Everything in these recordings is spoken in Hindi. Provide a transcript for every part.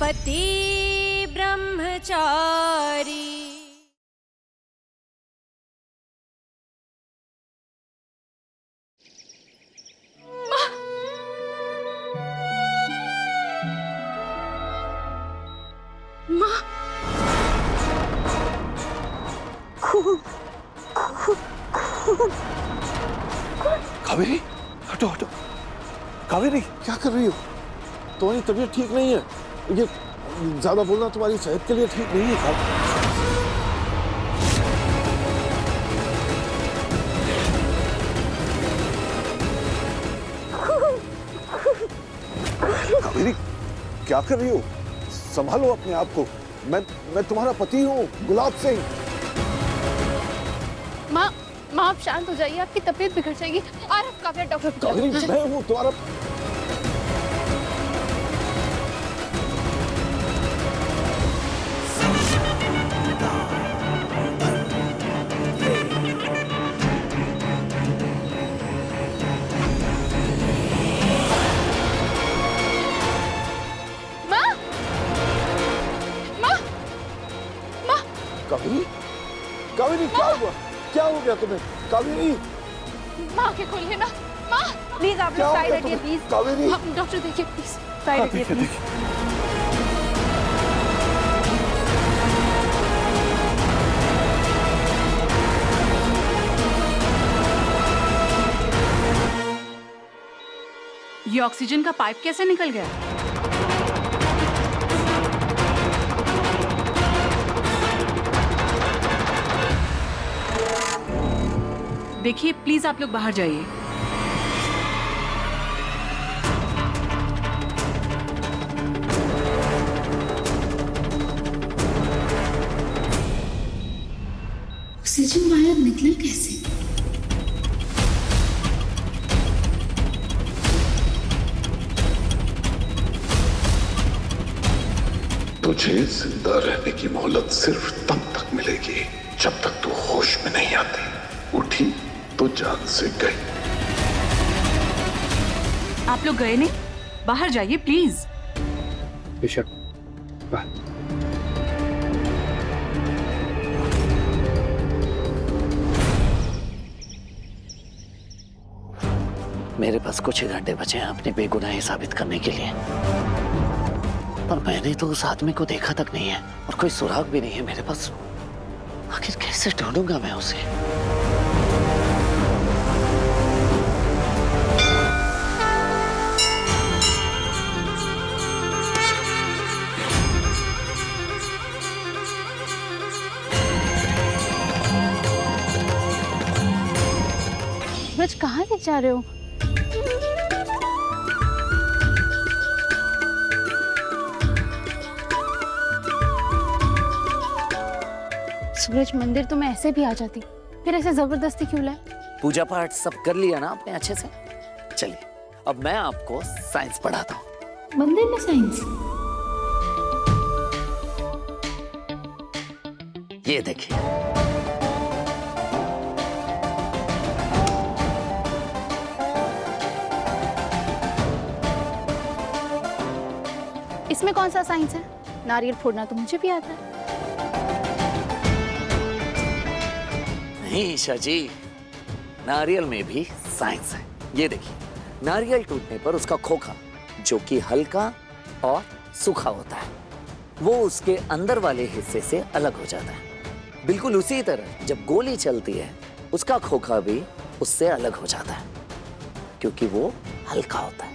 पति ब्रह्मचारी। कावेरी, हटो हटो। कावेरी, क्या कर रही हो? तुम्हारी तबीयत ठीक नहीं है। ये ज्यादा बोलना तुम्हारी सेहत के लिए ठीक नहीं है। कावेरी, क्या कर रही हो? संभालो अपने आप को। मैं तुम्हारा पति हूँ, गुलाब सिंह। माँ आप शांत हो जाइए, आपकी तबीयत बिगड़ जाएगी। आरफ काफी डॉक्टर। कावेरी, मैं हूँ तुम्हारा। कावेरी, कावेरी, क्या हुआ? क्या हो गया तुम्हें? कावेरी, माँ आंखें खोलिए ना। माँ प्लीज आप लोग साइड हटिए प्लीज। कावेरी, डॉक्टर देखिए प्लीज, साइड हटिए प्लीज। ये ऑक्सीजन का पाइप कैसे निकल गया? देखिए प्लीज आप लोग बाहर जाइए। ऑक्सीजन वायर निकला कैसे? तुझे जिंदा रहने की मोहलत सिर्फ तब तक मिलेगी जब तक तू होश में नहीं आती। उठी तो जान से गई। आप लोग गए नहीं? बाहर जाइए प्लीज। बेशक। मेरे पास कुछ ही घंटे बचे हैं अपनी बेगुनाही साबित करने के लिए, पर मैंने तो उस आदमी को देखा तक नहीं है और कोई सुराग भी नहीं है मेरे पास। आखिर कैसे ढूंढूंगा मैं उसे? सूरज कहाँ ले जा रहे हो? सूरज मंदिर तो मैं ऐसे भी आ जाती, फिर ऐसे जबरदस्ती क्यों लाए? पूजा पाठ सब कर लिया ना आपने अच्छे से? चलिए अब मैं आपको साइंस पढ़ाता हूँ। मंदिर में साइंस? ये देखिए, इसमें कौन सा साइंस है? नारियल फोड़ना तो मुझे भी आता है। नहीं ईशा जी, नारियल में भी साइंस है। ये देखिए, नारियल टूटने पर उसका खोखा जो कि हल्का और सूखा होता है, वो उसके अंदर वाले हिस्से से अलग हो जाता है। बिल्कुल उसी तरह जब गोली चलती है, उसका खोखा भी उससे अलग हो जाता है क्योंकि वो हल्का होता है।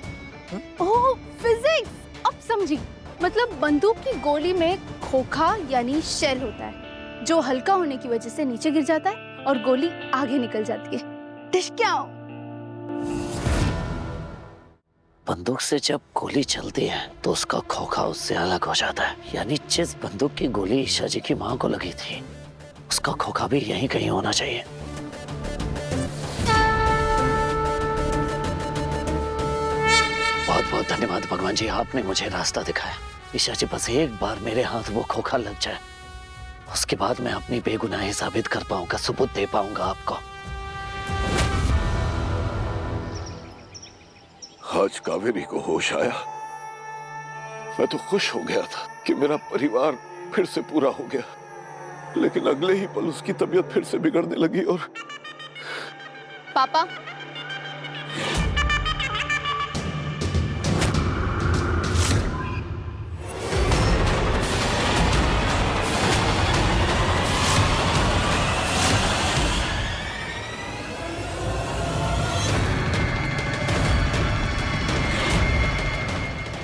ओह फिजिक्स, अब समझी। मतलब बंदूक की गोली में खोखा यानी शेल होता है जो हल्का होने की वजह से नीचे गिर जाता है और गोली आगे निकल जाती है। डिशक्याओ। बंदूक से जब गोली चलती है तो उसका खोखा उससे अलग हो जाता है, यानी जिस बंदूक की गोली ईशा जी की मां को लगी थी उसका खोखा भी यहीं कहीं होना चाहिए। बहुत बहुत धन्यवाद भगवान जी, आपने मुझे रास्ता दिखाया। ईशा जी बस एक बार मेरे हाथ वो खोखा लग जाए, उसके बाद मैं अपनी बेगुनाही साबित कर पाऊंगा, सबूत दे पाऊंगा आपको। आज कावेरी को होश आया। मैं तो खुश हो गया था कि मेरा परिवार फिर से पूरा हो गया, लेकिन अगले ही पल उसकी तबीयत फिर से बिगड़ने लगी और पापा,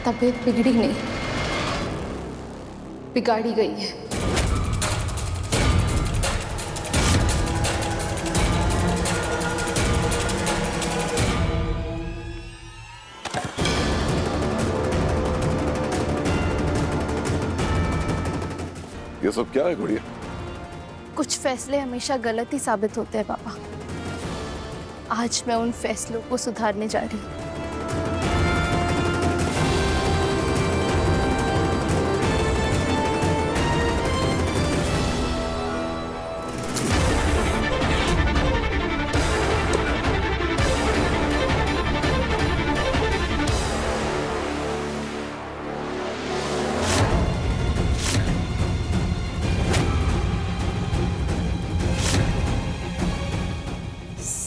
तबीयत बिगड़ी नहीं, बिगाड़ी गई है। ये सब क्या है गुड़िया? कुछ फैसले हमेशा गलत ही साबित होते हैं पापा। आज मैं उन फैसलों को सुधारने जा रही हूँ।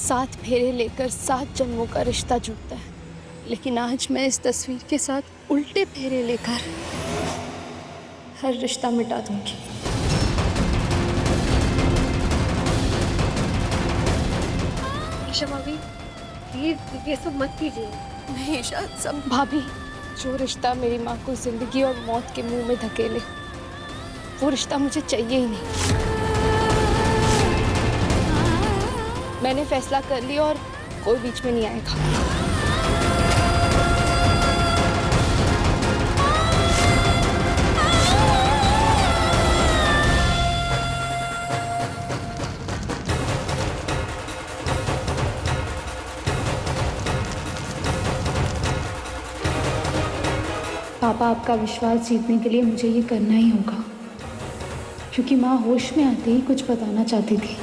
सात फेरे लेकर 7 जन्मों का रिश्ता जुड़ता है, लेकिन आज मैं इस तस्वीर के साथ उल्टे फेरे लेकर हर रिश्ता मिटा दूंगी। ईशा भाभी प्लीज ये सब मत कीजिए। नहीं ईशा, सब भाभी, जो रिश्ता मेरी माँ को जिंदगी और मौत के मुंह में धकेले, वो रिश्ता मुझे चाहिए ही नहीं। मैंने फैसला कर लिया और कोई बीच में नहीं आएगा। पापा, आपका विश्वास जीतने के लिए मुझे ये करना ही होगा, क्योंकि माँ होश में आते ही कुछ बताना चाहती थी।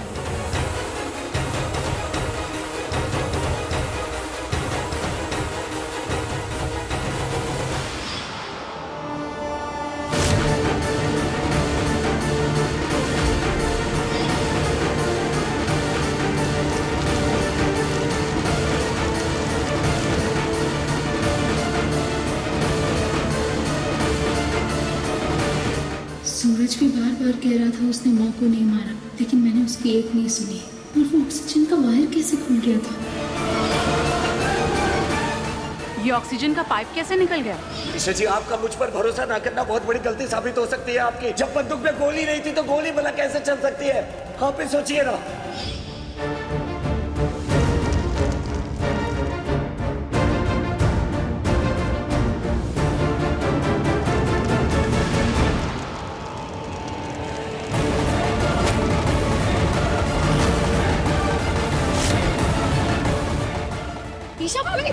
सूरज भी बार बार कह रहा था उसने माँ को नहीं मारा, लेकिन मैंने उसकी एक नहीं सुनी। और वो ऑक्सीजन का वायर कैसे खुल गया था? ये ऑक्सीजन का पाइप कैसे निकल गया? ईशा जी, आपका मुझ पर भरोसा ना करना बहुत बड़ी गलती साबित हो सकती है आपकी। जब बंदूक में गोली नहीं थी तो गोली भला कैसे चल सकती है? आप ही सोचिए ना। ईशा भाभी,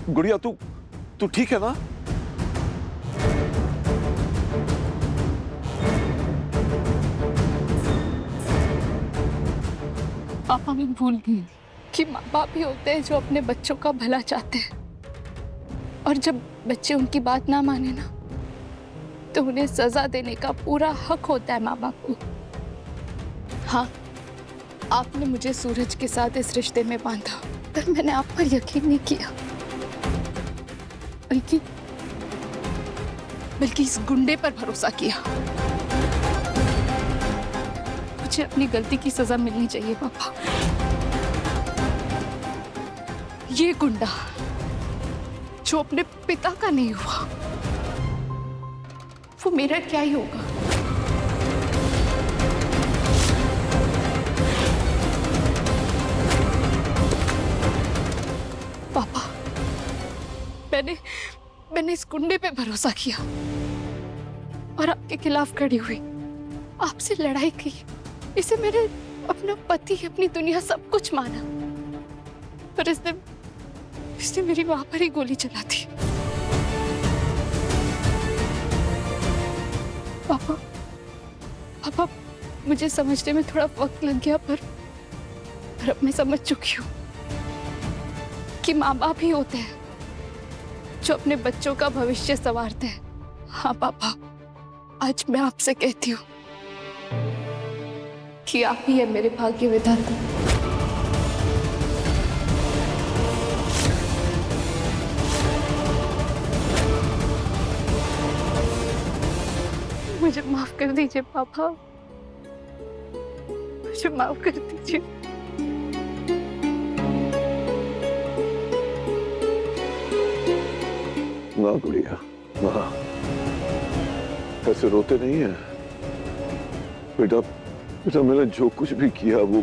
गुड़िया तू ठीक है ना? पापा, मैं भूल गई कि माँ बाप ही होते हैं जो अपने बच्चों का भला चाहते हैं, और जब बच्चे उनकी बात ना माने ना, तो उन्हें सजा देने का पूरा हक होता है माँ बाप को। हाँ, आपने मुझे सूरज के साथ इस रिश्ते में बांधा, पर मैंने आप पर यकीन नहीं किया, बल्कि इस गुंडे पर भरोसा किया। मुझे अपनी गलती की सजा मिलनी चाहिए पापा। ये गुंडा जो अपने पिता का नहीं हुआ, वो मेरा क्या ही होगा। पापा, मैंने इस गुंडे पे भरोसा किया और आपके खिलाफ खड़ी हुई, आपसे लड़ाई की, इसे मैंने अपना पति, अपनी दुनिया सब कुछ माना, पर इसने मेरी मां पर ही गोली चला दी। पापा, मुझे समझने में थोड़ा वक्त लग गया, पर अब मैं समझ चुकी हूँ कि माँ बाप ही होते हैं जो अपने बच्चों का भविष्य संवारते हैं। हाँ पापा, आज मैं आपसे कहती हूँ कि आप ही है मेरे भाग्य विधाता। मुझे माफ कर दीजिए पापा, मुझे माफ कर दीजिए। ना गुड़िया, ना ऐसे रोते नहीं है बेटा। बेटा मैंने जो कुछ भी किया वो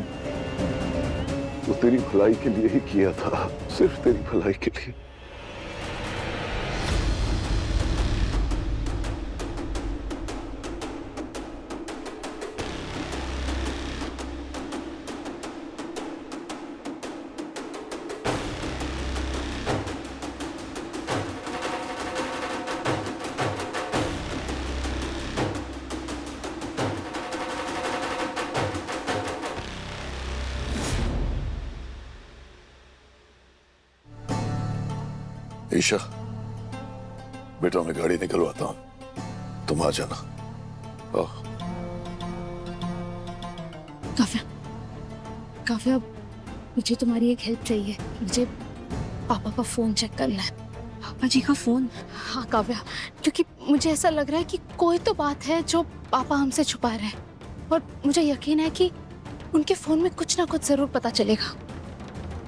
तेरी भलाई के लिए ही किया था, सिर्फ तेरी भलाई के लिए। ईशा, बेटा मैं गाड़ी निकलवाता हूं, तुम आ जाना। काव्या, मुझे तुम्हारी एक हेल्प चाहिए। मुझे पापा का फोन चेक करना है। पापा जी का फोन? हाँ काव्या, क्योंकि मुझे ऐसा लग रहा है कि कोई तो बात है जो पापा हमसे छुपा रहे हैं, और मुझे यकीन है कि उनके फोन में कुछ ना कुछ जरूर पता चलेगा।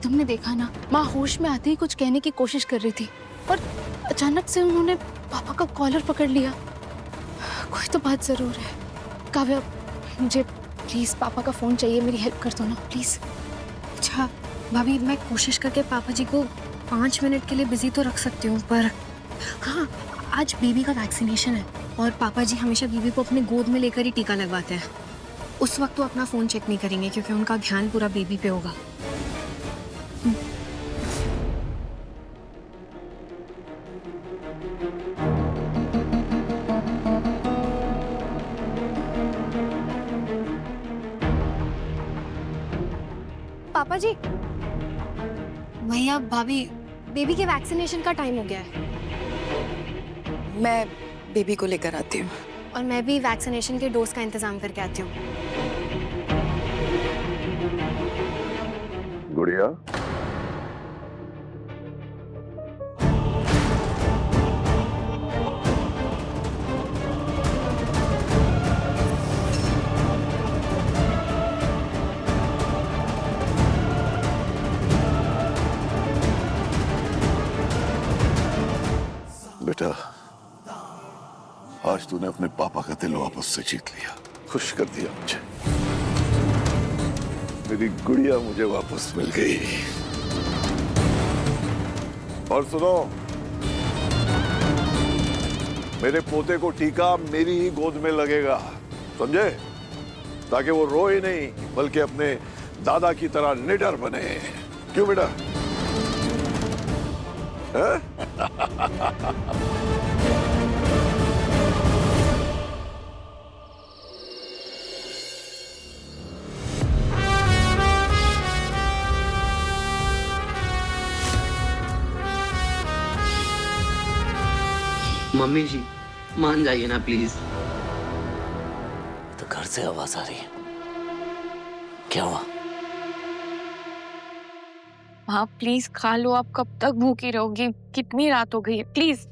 तुमने देखा ना, माँ होश में आते ही कुछ कहने की कोशिश कर रही थी और अचानक से उन्होंने पापा का कॉलर पकड़ लिया। कोई तो बात जरूर है। काव्या, मुझे प्लीज पापा का फोन चाहिए, मेरी हेल्प कर दो ना प्लीज। अच्छा भाभी, मैं कोशिश करके पापा जी को 5 मिनट के लिए बिजी तो रख सकती हूँ, पर हाँ, आज बेबी का वैक्सीनेशन है और पापा जी हमेशा बेबी को अपने गोद में लेकर ही टीका लगवाते हैं। उस वक्त तो अपना फोन चेक नहीं करेंगे क्योंकि उनका ध्यान पूरा बेबी पे होगा। पापा जी, भैया भाभी, बेबी के वैक्सीनेशन का टाइम हो गया है। मैं बेबी को लेकर आती हूँ। और मैं भी वैक्सीनेशन के डोज का इंतजाम करके आती हूँ। गुड़िया, बेटा आज तूने अपने पापा का दिल वापस से जीत लिया, खुश कर दिया मुझे। मेरी गुड़िया मुझे वापस मिल गई। और सुनो, मेरे पोते को टीका मेरी ही गोद में लगेगा, समझे? ताकि वो रोए नहीं बल्कि अपने दादा की तरह निडर बने। क्यों बेटा? मम्मी जी मान जाइए ना प्लीज। तो घर से आवाज आ रही है, क्या हुआ? हाँ प्लीज खा लो, आप कब तक भूखी रहोगी? कितनी रात हो गई है, प्लीज।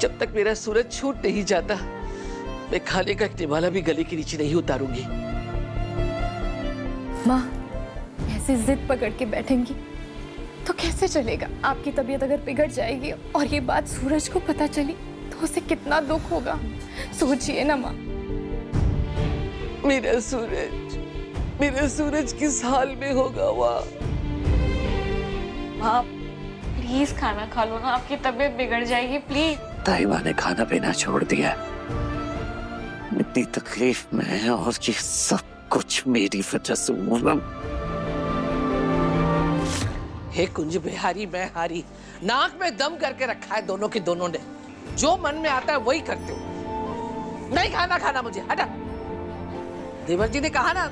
जब तक मेरा सूरज छूट नहीं जाता मैं खाने का एक निवाला भी गले के नीचे नहीं उतारूंगी। माँ, ऐसे जिद पकड़ के बैठेंगी तो कैसे चलेगा? आपकी तबीयत अगर बिगड़ जाएगी और ये बात सूरज को पता चली तो उसे कितना दुख होगा, सोचिए ना माँ। मेरा सूरज किस हाल में होगा वहाँ? माँ प्लीज खाना खा लो ना, आपकी तबीयत बिगड़ जाएगी प्लीज। ताई माँ ने खाना पीना छोड़ दिया है। इतनी तकलीफ में है और ये सब कुछ मेरी वजह से हुआ। हे कुंज बिहारी मैं हारी, नाक में दम करके रखा है दोनों के दोनों ने। जो मन में आता है वही करते हो। नहीं खाना मुझे, हटा। देवर जी ने कहा ना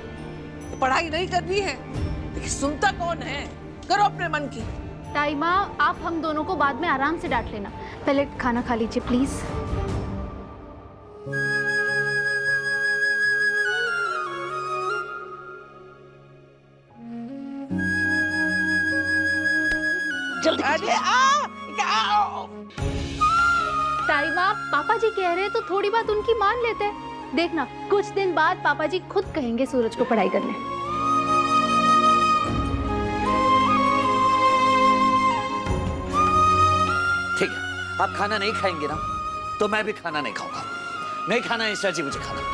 पढ़ाई नहीं करनी है, लेकिन सुनता कौन है? करो अपने मन की। ताईमा, आप हम दोनों को बाद में आराम से डांट लेना, पहले खाना खा लीजिए प्लीज। जल्दी अरे ताईमा, पापा जी कह रहे हैं तो थोड़ी बात उनकी मान लेते हैं। देखना कुछ दिन बाद पापा जी खुद कहेंगे सूरज को पढ़ाई करने। ठीक है, आप खाना नहीं खाएंगे ना तो मैं भी खाना नहीं खाऊंगा। नहीं खाना ईशा जी मुझे खाना।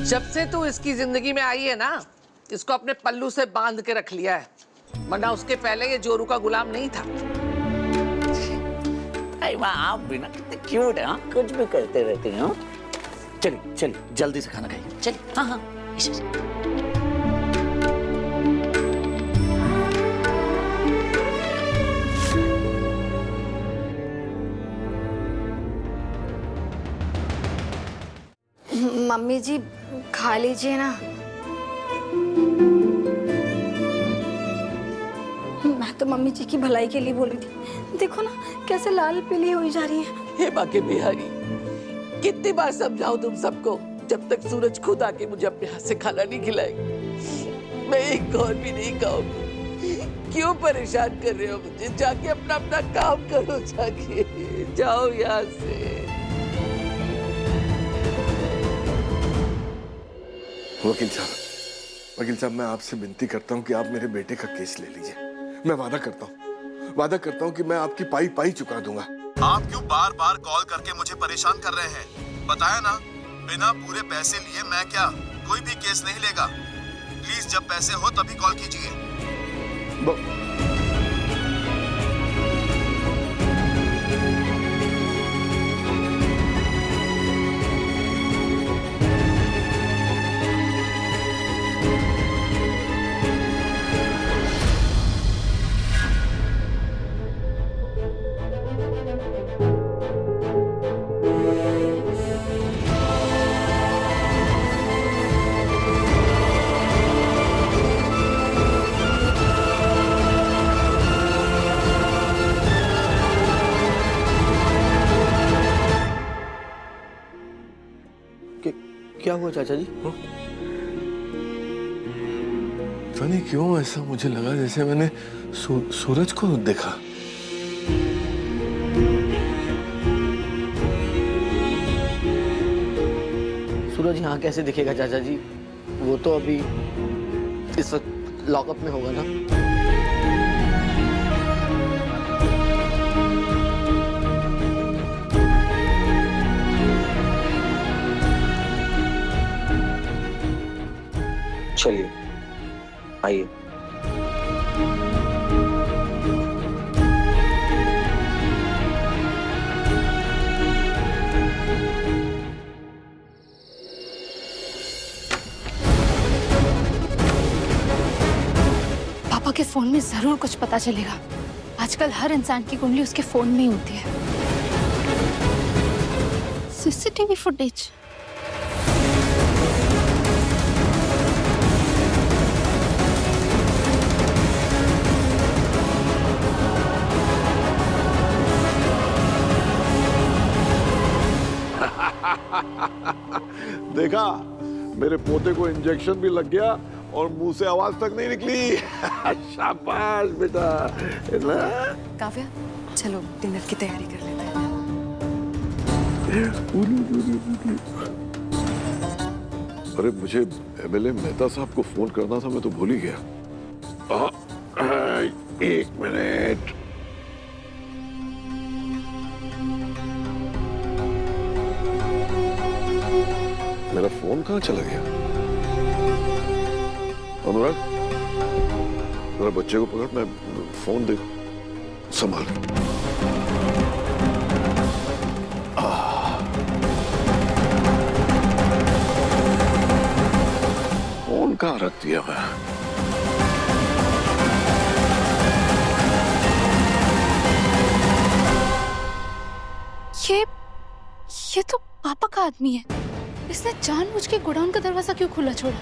जब से तू इसकी जिंदगी में आई है ना, इसको अपने पल्लू से बांध के रख लिया है, वरना उसके पहले ये जोरू का गुलाम नहीं था। आप बिना कितने क्यूट है, कुछ भी करते रहते हैं। चलिए चलिए जल्दी से खाना खाइए। चलिए। हाँ हाँ ईशा जी। मम्मी जी खा लीजिए ना। मैं तो मम्मी जी की भलाई के लिए बोली थी। देखो ना कैसे लाल पीली हुई जा रही है। हे बाके बिहारी, कितनी बार समझाऊं तुम सबको, जब तक सूरज खुद आके मुझे अपने हाथ से खाना नहीं खिलाएगी मैं एक और भी नहीं खाऊंगी। क्यों परेशान कर रहे हो मुझे? जाके अपना अपना काम करो, जाके जाओ यहाँ से। वकील साहब मैं आपसे विनती करता हूँ कि आप मेरे बेटे का केस ले लीजिए। मैं वादा करता हूँ कि मैं आपकी पाई पाई चुका दूंगा। आप क्यों बार बार कॉल करके मुझे परेशान कर रहे हैं? बताया ना, बिना पूरे पैसे लिए मैं क्या कोई भी केस नहीं लेगा। प्लीज जब पैसे हो तभी कॉल कीजिए। क्या हुआ चाचा जी? पता नहीं क्यों ऐसा मुझे लगा जैसे मैंने सूरज को देखा। सूरज यहाँ कैसे दिखेगा चाचा जी? वो तो अभी इस वक्त लॉकअप में होगा ना। चलिए आइए। पापा के फोन में जरूर कुछ पता चलेगा। आजकल हर इंसान की कुंडली उसके फोन में ही होती है। CCTV footage. देखा, मेरे पोते को इंजेक्शन भी लग गया और मुंह से आवाज तक नहीं निकली। शाबाश बेटा। काव्या, चलो डिनर की तैयारी कर लेते हैं। अरे मुझे एमएलए मेहता साहब को फोन करना था, मैं तो भूल ही गया। एक मिनट। मेरा फोन कहाँ चला गया? अनुराग, जरा बच्चे को पकड़, मैं फोन दे संभाल। फोन कहाँ रख दिया मैं? ये तो पापा का आदमी है। इसने जानबूझ के गोडाउन का दरवाजा क्यों खुला छोड़ा?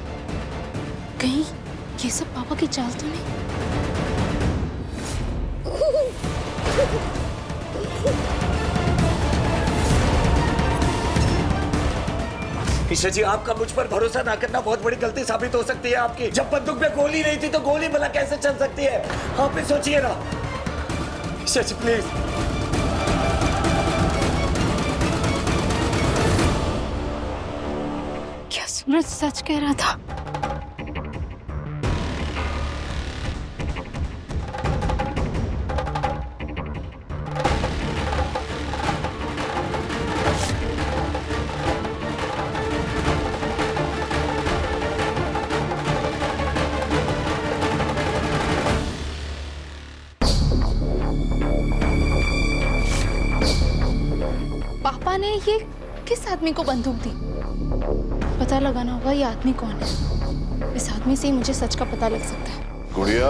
कहीं ये सब पापा की चाल तो नहीं? ईशा जी, आपका मुझ पर भरोसा ना करना बहुत बड़ी गलती साबित हो सकती है आपकी। जब बंदूक में गोली नहीं थी तो गोली भला कैसे चल सकती है? आप भी सोचिए ना। ईशा जी प्लीज। क्या सूरज सच कह रहा था? पापा ने ये किस आदमी को बंदूक दी? पता लगाना होगा ये आदमी कौन है। इस आदमी से ही मुझे सच का पता लग सकता है। गुड़िया,